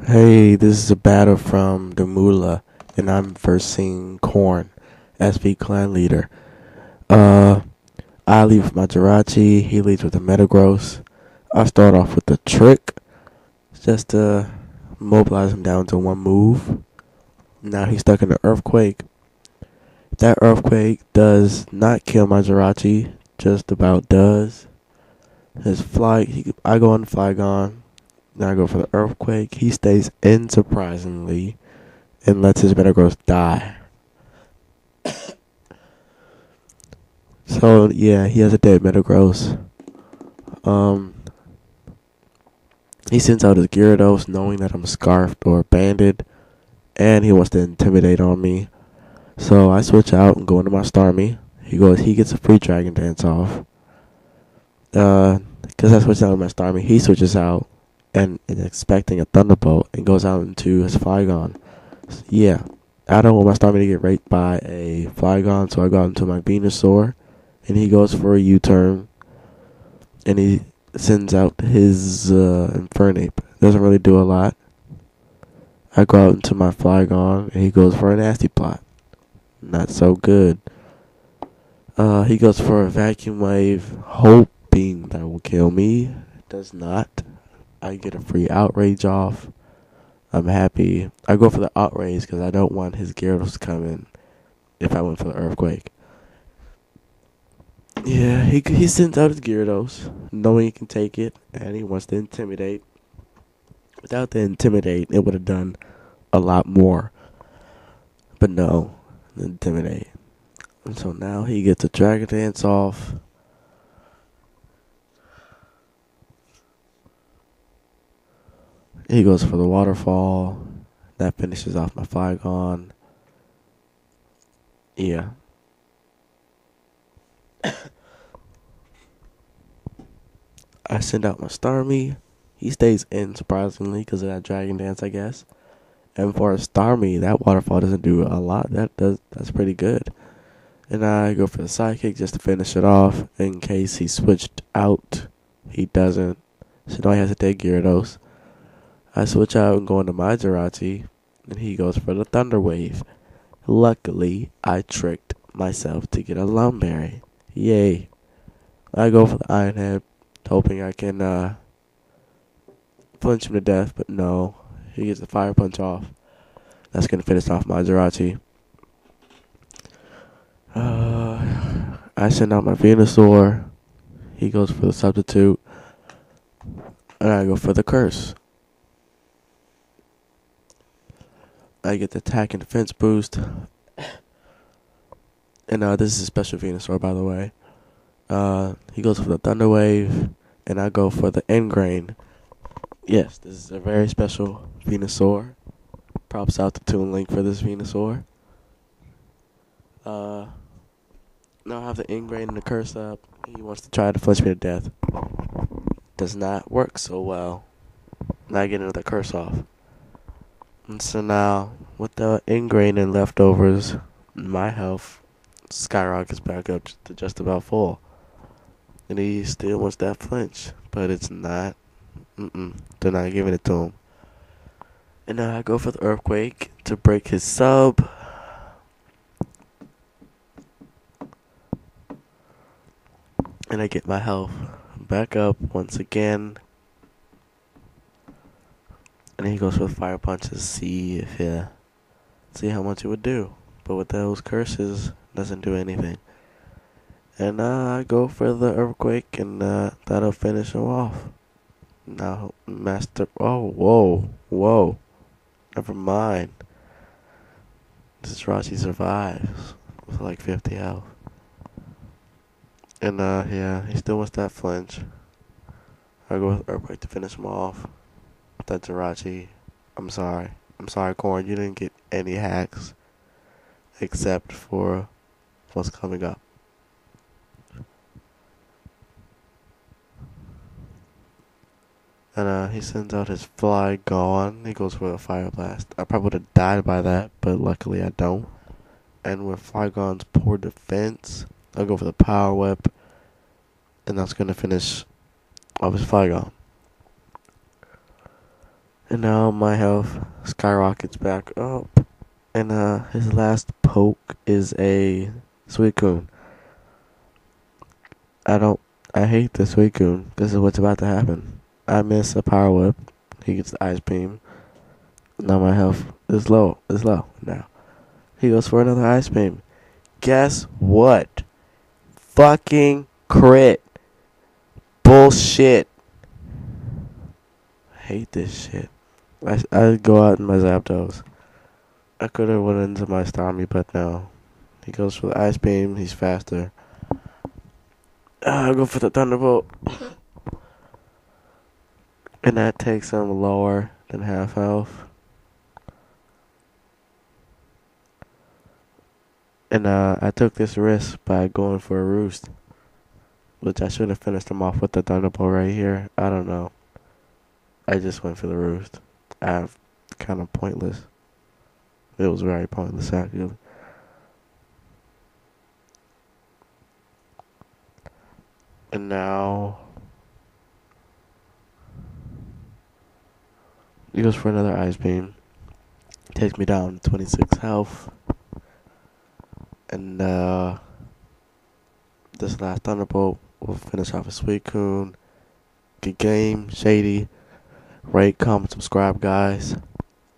Hey, this is a battle from the Moolah, and I'm versing Corn, SV clan leader. Uh, I lead with my Jirachi, he leads with the Metagross. I start off with the trick, just to mobilize him down to one move. Now he's stuck in the Earthquake. That Earthquake does not kill my Jirachi, just about does. His I go on Flygon, then I go for the Earthquake. He stays in surprisingly and lets his Metagross die. So yeah, he has a dead Metagross. Um, he sends out his Gyarados knowing that I'm scarfed or banded, and he wants to intimidate on me. So I switch out and go into my Starmie. He gets a free Dragon Dance off. Because I switched out with my Starmie, he switches out and is expecting a Thunderbolt and goes out into his Flygon. Yeah, I don't want my Starmie to get raped by a Flygon, so I go out into my Venusaur, and he goes for a U-turn, and he sends out his Infernape. Doesn't really do a lot. I go out into my Flygon, and he goes for a Nasty Plot. Not so good. He goes for a Vacuum Wave, hoping that will kill me. It does not. I get a free Outrage off. I'm happy. I go for the Outrage because I don't want his Gyarados to come in if I went for the Earthquake. Yeah, he sends out his Gyarados, knowing he can take it, and he wants to intimidate. Without the intimidate, it would have done a lot more. But no, intimidate. And so now he gets a Dragon Dance off. He goes for the Waterfall. That finishes off my Flygon. Yeah. I send out my Starmie. He stays in, surprisingly, because of that Dragon Dance, I guess. And for a Starmie, that Waterfall doesn't do a lot. That's pretty good. And I go for the Psychic just to finish it off. In case he switched out, he doesn't. So now he has to take Gyarados. I switch out and go into my Jirachi, and he goes for the Thunder Wave. Luckily, I tricked myself to get a Lumberry. Yay. I go for the Iron Head, hoping I can punch him to death, but no. He gets the Fire Punch off. That's going to finish off my Jirachi. I send out my Venusaur. He goes for the Substitute. And I go for the Curse. I get the attack and defense boost. And this is a special Venusaur, by the way. He goes for the Thunder Wave. And I go for the Ingrain. Yes, this is a very special Venusaur. Props out to Toon Link for this Venusaur. Now I have the Ingrain and the Curse up. He wants to try to flinch me to death. Does not work so well. Now I get another Curse off. And so now, with the Ingrain and leftovers, my health skyrockets back up to just about full. And he still wants that flinch, but it's not. They're not giving it to him. And now I go for the Earthquake to break his sub. And I get my health back up once again. And he goes for the Fire Punch to see how much it would do. But with those curses, doesn't do anything. And I go for the Earthquake, and that'll finish him off. Now, whoa. Never mind. This Rashi survives with like 50 health. And yeah, he still wants that flinch. I go with Earthquake to finish him off. That's Jirachi. I'm sorry, Corn. You didn't get any hacks except for what's coming up. And he sends out his Flygon. He goes for a Fire Blast. I probably would have died by that, but luckily I don't. And with Flygon's poor defense, I'll go for the Power Whip. And that's going to finish off his Flygon. And now my health skyrockets back up. And his last poke is a Suicune. I hate the Suicune. This is what's about to happen. I miss a power whip. He gets the ice beam. Now my health is low. Now. He goes for another ice beam. Guess what? Fucking crit. Bullshit. I hate this shit. I go out in my Zapdos. I could have went into my Starmie, but no. He goes for the ice beam. He's faster. I'll go for the Thunderbolt. And that takes him lower than half health. And I took this risk by going for a roost. Which I should have finished him off with the Thunderbolt right here. I don't know. I just went for the roost. Kind of pointless. It was very pointless, actually. And now he goes for another ice beam. Takes me down to 26 health. And this last Thunderbolt will finish off a Suicune. Good game, Shady. Rate, comment, subscribe, guys.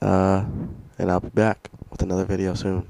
And I'll be back with another video soon.